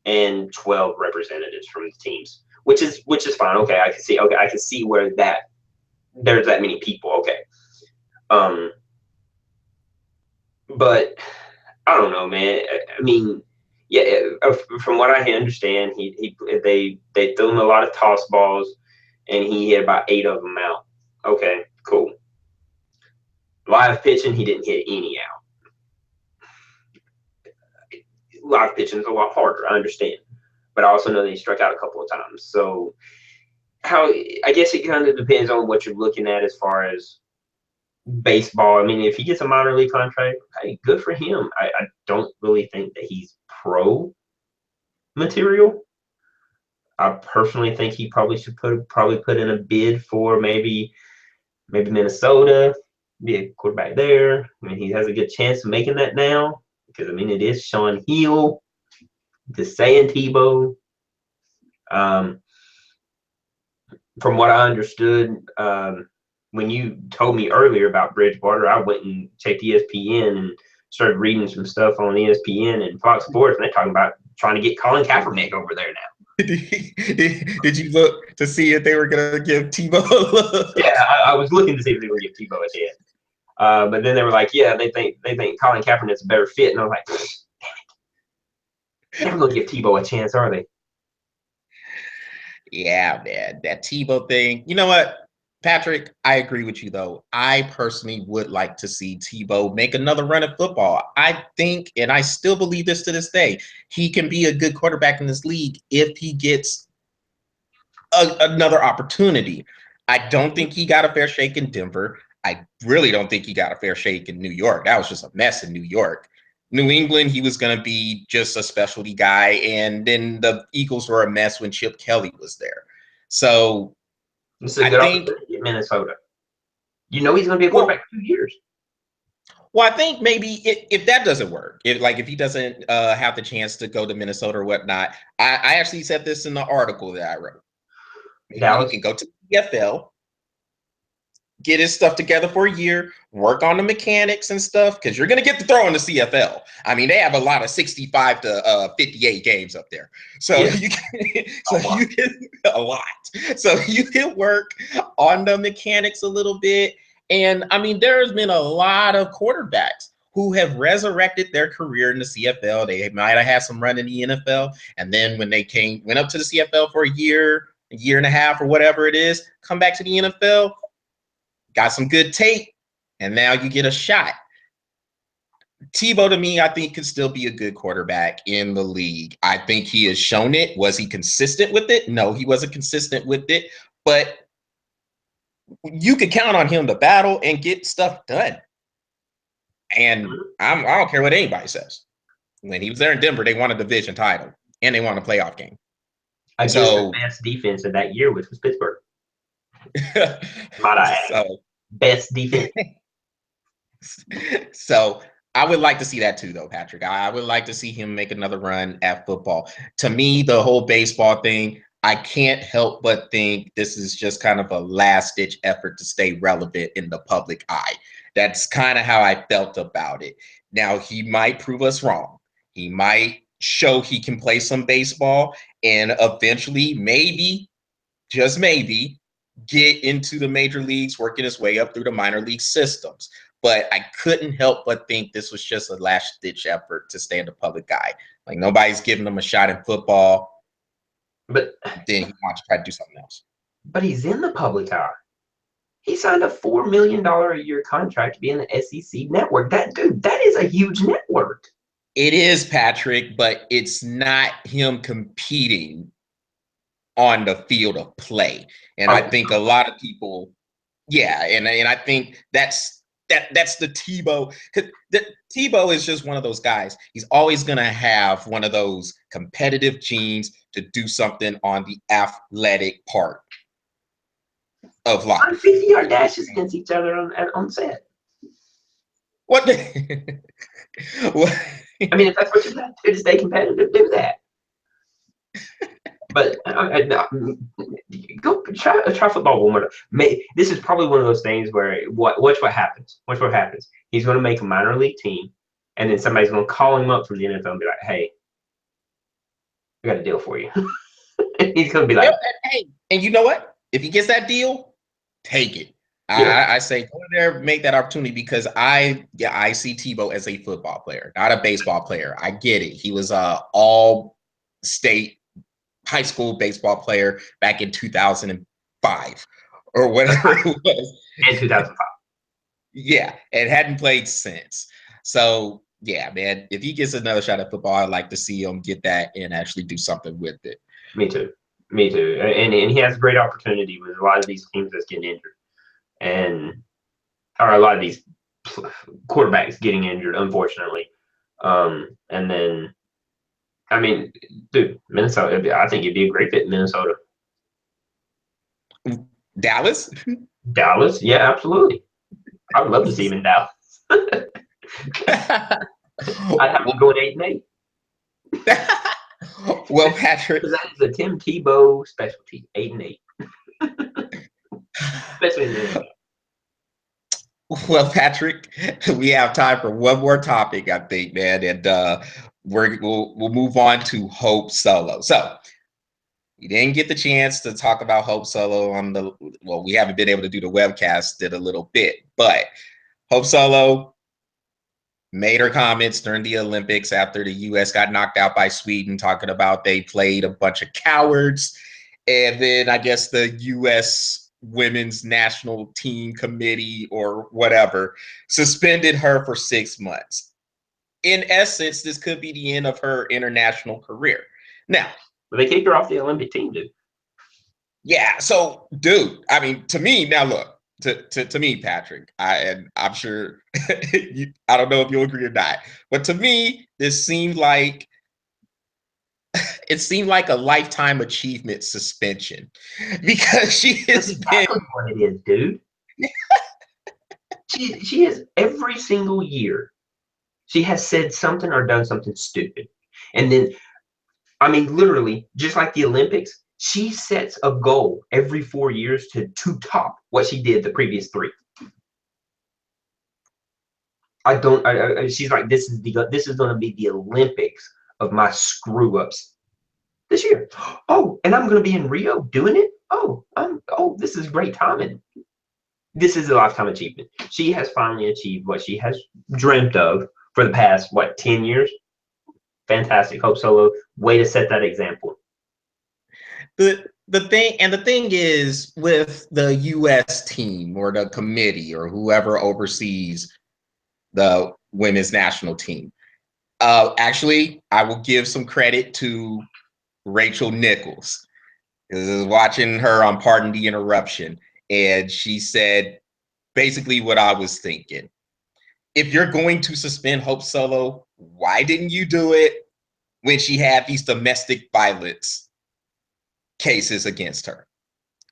and 12 representatives from the teams, which is fine. Okay, I can see where there's that many people. Okay. But I don't know, man. I mean, yeah, from what I understand, they threw him a lot of toss balls, and he hit about 8 of them out. Okay, cool. Live pitching, he didn't hit any out. Live pitching is a lot harder, I understand, but I also know that he struck out a couple of times. So I guess it kind of depends on what you're looking at as far as baseball. I mean, if he gets a minor league contract, hey, good for him. I don't really think that he's pro material. I personally think he probably should put in a bid for maybe Minnesota, be a quarterback there. I mean, he has a good chance of making that now, because I mean, it is Sean Hill, just saying Tebow. From what I understood, when you told me earlier about Bridgewater, I went and checked ESPN and started reading some stuff on ESPN and Fox Sports, and they're talking about trying to get Colin Kaepernick over there now. Did you look to see if they were going to give Tebow a look? Yeah, I was looking to see if they were going to give Tebow a chance. But then they were like, yeah, they think Colin Kaepernick's a better fit. And I was like, damn it. They're never going to give Tebow a chance, are they? Yeah, man, that Tebow thing. You know what, Patrick? I agree with you, though. I personally would like to see Tebow make another run at football. I think, and I still believe this to this day, he can be a good quarterback in this league if he gets another opportunity. I don't think he got a fair shake in Denver. I really don't think he got a fair shake in New York. That was just a mess in New York. New England, he was going to be just a specialty guy. And then the Eagles were a mess when Chip Kelly was there. So it's a good opportunity in Minnesota. You know he's going to be a quarterback for 2 years. Well, I think maybe if that doesn't work, if he doesn't have the chance to go to Minnesota or whatnot, I actually said this in the article that I wrote. Maybe he can go to the NFL, get his stuff together for a year, work on the mechanics and stuff, because you're going to get to throw in the CFL. I mean, they have a lot of 65 to 58 games up there. So yeah. you can a lot. So you can work on the mechanics a little bit. And I mean, there's been a lot of quarterbacks who have resurrected their career in the CFL. They might have had some run in the NFL. And then when they went up to the CFL for a year and a half or whatever it is, come back to the NFL, got some good tape, and now you get a shot. Tebow, to me, I think could still be a good quarterback in the league. I think he has shown it. Was he consistent with it? No, he wasn't consistent with it, but you could count on him to battle and get stuff done. And I don't care what anybody says. When he was there in Denver, they won a division title and they won a playoff game. Against the best defense of that year, which was Pittsburgh. Might I add. Best defense. So I would like to see that too, though, Patrick. I would like to see him make another run at football. To me, the whole baseball thing, I can't help but think this is just kind of a last-ditch effort to stay relevant in the public eye. That's kind of how I felt about it. Now, he might prove us wrong. He might show he can play some baseball and eventually, maybe, just maybe, get into the major leagues, working his way up through the minor league systems. But I couldn't help but think this was just a last-ditch effort to stay in the public eye. Like, nobody's giving him a shot in football, but then he wants to try to do something else. But he's in the public eye. He signed a $4 million a year contract to be in the SEC network. That is a huge network. It is, Patrick, but it's not him competing on the field of play. And I think a lot of people, and I think that's the Tebow. Tebow is just one of those guys. He's always going to have one of those competitive genes to do something on the athletic part of life. 50-yard dashes against each other on set. What? What? I mean, if that's what you got to do to stay competitive, do that. But go try football one more time. This is probably one of those things where watch what happens. Watch what happens. He's going to make a minor league team, and then somebody's going to call him up from the NFL and be like, "Hey, I got a deal for you." And he's going to be like, "Hey," and you know what? If he gets that deal, take it. Yeah. I say go there, make that opportunity, because I see Tebow as a football player, not a baseball player. I get it. He was a all-state high school baseball player back in 2005 or whatever it was. In 2005. Yeah, and hadn't played since. So, yeah, man, if he gets another shot at football, I'd like to see him get that and actually do something with it. Me too. And he has a great opportunity with a lot of these teams that's getting injured. Or a lot of these quarterbacks getting injured, unfortunately. And then, I mean, dude, Minnesota, I think it'd be a great fit in Minnesota. Dallas? Dallas, yeah, absolutely. I would love to see him in Dallas. I'd have to go 8-8. Well, Patrick, that is a Tim Tebow specialty, 8-8. Especially in the NFL. Well, Patrick, we have time for one more topic, I think, man, and we'll move on to Hope Solo. So we didn't get the chance to talk about Hope Solo we haven't been able to do the webcast, did a little bit, but Hope Solo made her comments during the Olympics after the U.S. got knocked out by Sweden, talking about they played a bunch of cowards, and then I guess the U.S. Women's National Team Committee or whatever suspended her for 6 months. In essence, this could be the end of her international career. Now, they kicked her off the Olympic team, dude. Yeah, so, dude, I mean, to me, now look, to me, Patrick, I'm sure, I don't know if you'll agree or not, but to me, this seemed like a lifetime achievement suspension, because she has been what it is, dude. she has every single year. She has said something or done something stupid, and then, I mean, literally, just like the Olympics, she sets a goal every 4 years to top what she did the previous 3. She's like, this is going to be the Olympics of my screw ups this year. Oh, and I'm going to be in Rio doing it. This is great timing. This is a lifetime achievement. She has finally achieved what she has dreamt of for the past 10 years. Fantastic. Hope Solo, way to set that example. The the thing is with the U.S. team or the committee or whoever oversees the women's national team. Actually, I will give some credit to Rachel Nichols. I was watching her on Pardon the Interruption, and she said basically what I was thinking. If you're going to suspend Hope Solo, why didn't you do it when she had these domestic violence cases against her?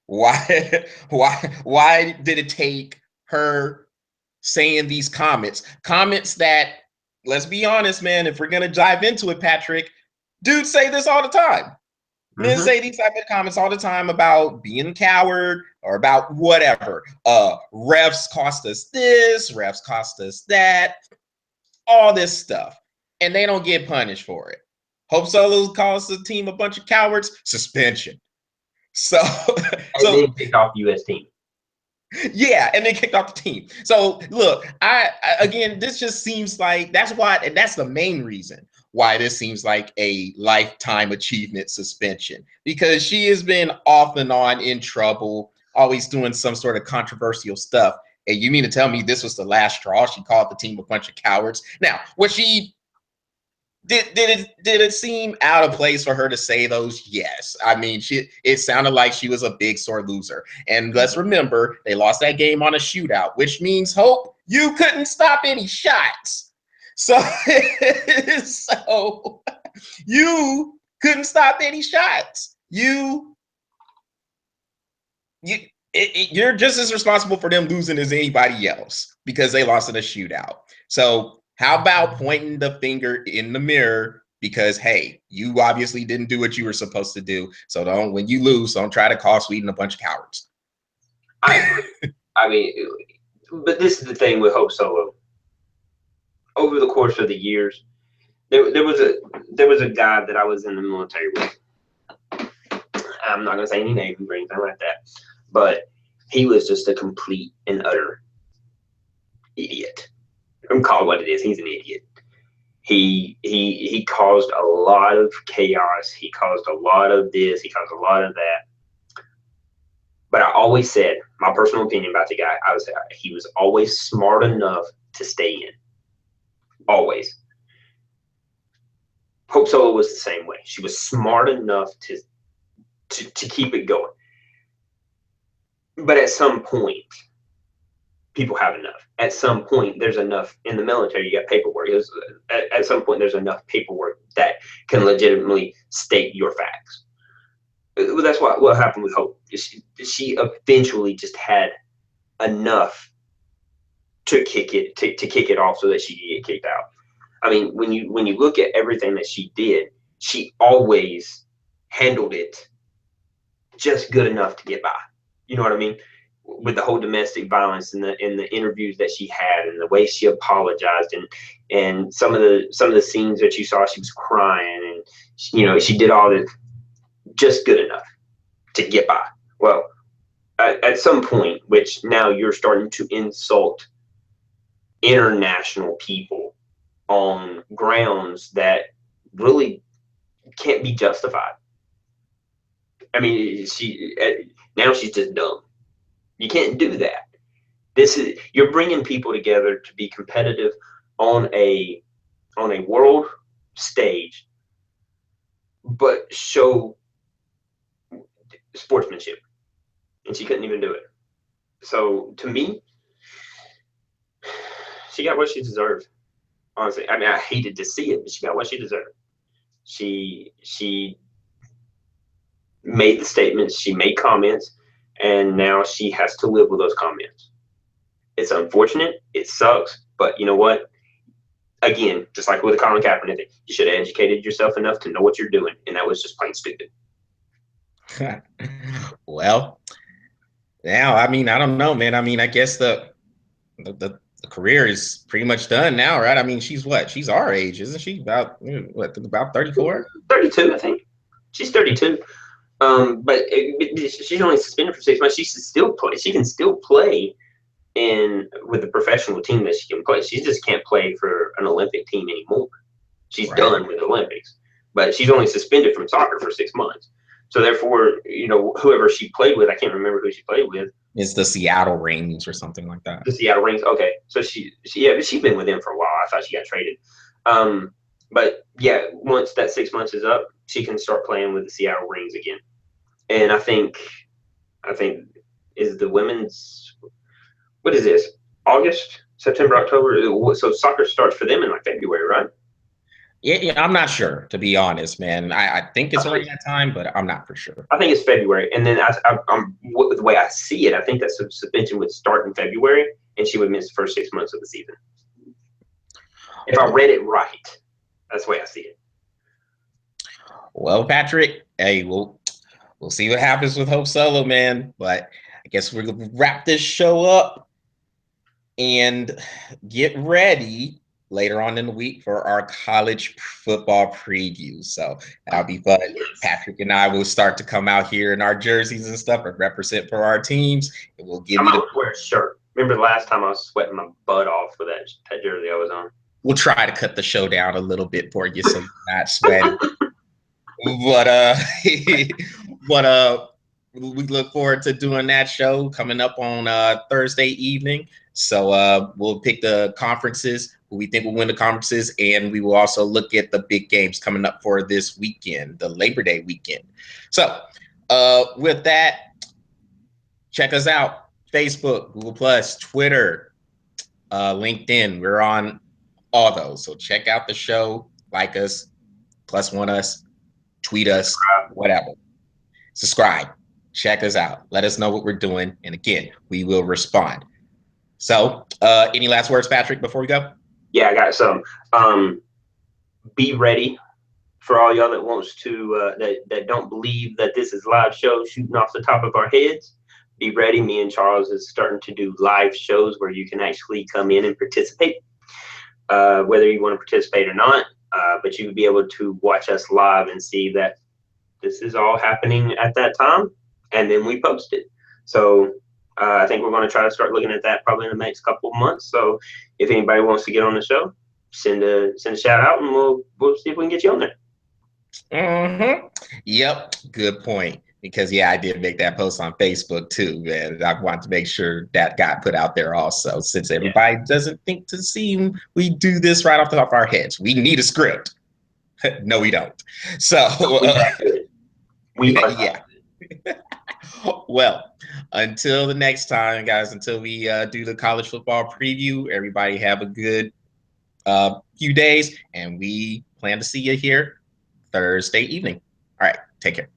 Why why did it take her saying these comments that, let's be honest, man, if we're gonna dive into it, Patrick, dudes say this all the time. Men say these type of comments all the time about being a coward or about whatever. Refs cost us this, refs cost us that, all this stuff, and they don't get punished for it. Hope Solo calls the team a bunch of cowards, suspension. So, and then kicked off the U.S. team. Yeah, and then kicked off the team. So look, I again, this just seems like that's why, and that's the main reason why this seems like a lifetime achievement suspension, because she has been off and on in trouble, always doing some sort of controversial stuff. And you mean to tell me this was the last straw? She called the team a bunch of cowards. Now, was she did it seem out of place for her to say those? Yes. I mean, it sounded like she was a big sore loser. And let's remember, they lost that game on a shootout, which means, Hope, you couldn't stop any shots. So, so you couldn't stop any shots. You're just as responsible for them losing as anybody else because they lost in a shootout. So how about pointing the finger in the mirror? Because, hey, you obviously didn't do what you were supposed to do. So when you lose, don't try to call Sweden a bunch of cowards. I agree. I mean, but this is the thing with Hope Solo. Over the course of the years, there was a guy that I was in the military with. I'm not gonna say any names or anything like that, but he was just a complete and utter idiot. I'm call it what it is. He's an idiot. He caused a lot of chaos. He caused a lot of this. He caused a lot of that. But I always said, my personal opinion about the guy, he was always smart enough to stay in. Always. Hope Solo was the same way. She was smart enough to keep it going. But at some point, people have enough. At some point, there's enough in the military. You got paperwork. At some point, there's enough paperwork that can legitimately state your facts. That's what happened with Hope. She eventually just had enough to kick it off so that she could get kicked out. I mean, when you look at everything that she did, she always handled it just good enough to get by. You know what I mean? With the whole domestic violence and the interviews that she had and the way she apologized and some of the scenes that you saw, she was crying and she did all this just good enough to get by. Well, at some point, which now you're starting to insult international people on grounds that really can't be justified. I mean, now she's just dumb. You can't do that. You're bringing people together to be competitive on a world stage, but show sportsmanship, and she couldn't even do it. So to me, she got what she deserved. Honestly, I mean, I hated to see it, but she got what she deserved. She made the statements, she made comments, and now she has to live with those comments. It's unfortunate, it sucks, but you know what? Again, just like with the Colin Kaepernick thing, you should have educated yourself enough to know what you're doing, and that was just plain stupid. Well, now, I mean, I don't know, man. I mean, I guess the career is pretty much done now, right? I mean, she's what? She's our age, isn't she? About 34? 32, I think. She's 32. But she's only suspended for 6 months. She should still play. She can still play with the professional team that she can play. She just can't play for an Olympic team anymore. She's done with the Olympics. But she's only suspended from soccer for 6 months. So therefore, whoever she played with, I can't remember who she played with. It's the Seattle Rings or something like that. The Seattle Rings. Okay, so she's been with them for a while. I thought she got traded. But yeah, once that 6 months is up, she can start playing with the Seattle Rings again. And I think is the women's, what is this? August, September, October. So soccer starts for them in like February, right? Yeah, I'm not sure, to be honest, man. I think it's around that time, but I'm not for sure. I think it's February, and then the way I see it, I think that suspension would start in February, and she would miss the first 6 months of the season. If I read it right, that's the way I see it. Well, Patrick, hey, we'll see what happens with Hope Solo, man. But I guess we're gonna wrap this show up and get ready later on in the week for our college football preview. So that'll be fun. Yes. Patrick and I will start to come out here in our jerseys and stuff and represent for our teams. And we'll give you wear a shirt. Remember the last time I was sweating my butt off with that jersey I was on? We'll try to cut the show down a little bit for you so you're not sweating. But we look forward to doing that show coming up on Thursday evening. So we'll pick the conferences who we think will win the conferences, and we will also look at the big games coming up for this weekend, the Labor Day weekend. So with that, check us out: Facebook, Google Plus, Twitter, LinkedIn. We're on all those. So check out the show, like us, +1 us, tweet us, whatever. Subscribe. Check us out. Let us know what we're doing. And again, we will respond. So any last words, Patrick, before we go? Yeah, I got some. Be ready for all y'all that wants to, that don't believe that this is live show shooting off the top of our heads. Be ready. Me and Charles is starting to do live shows where you can actually come in and participate, whether you want to participate or not. But you would be able to watch us live and see that this is all happening at that time, and then we post it. So I think we're going to try to start looking at that probably in the next couple of months. So if anybody wants to get on the show, send a shout out, and we'll see if we can get you on there. Mm-hmm. Yep, good point. Because I did make that post on Facebook too, man. I want to make sure that got put out there also, since everybody doesn't think to see we do this right off the top of our heads. We need a script. No, we don't. So we yeah. Well, until the next time, guys, until we do the college football preview, everybody have a good few days, and we plan to see you here Thursday evening. All right, take care.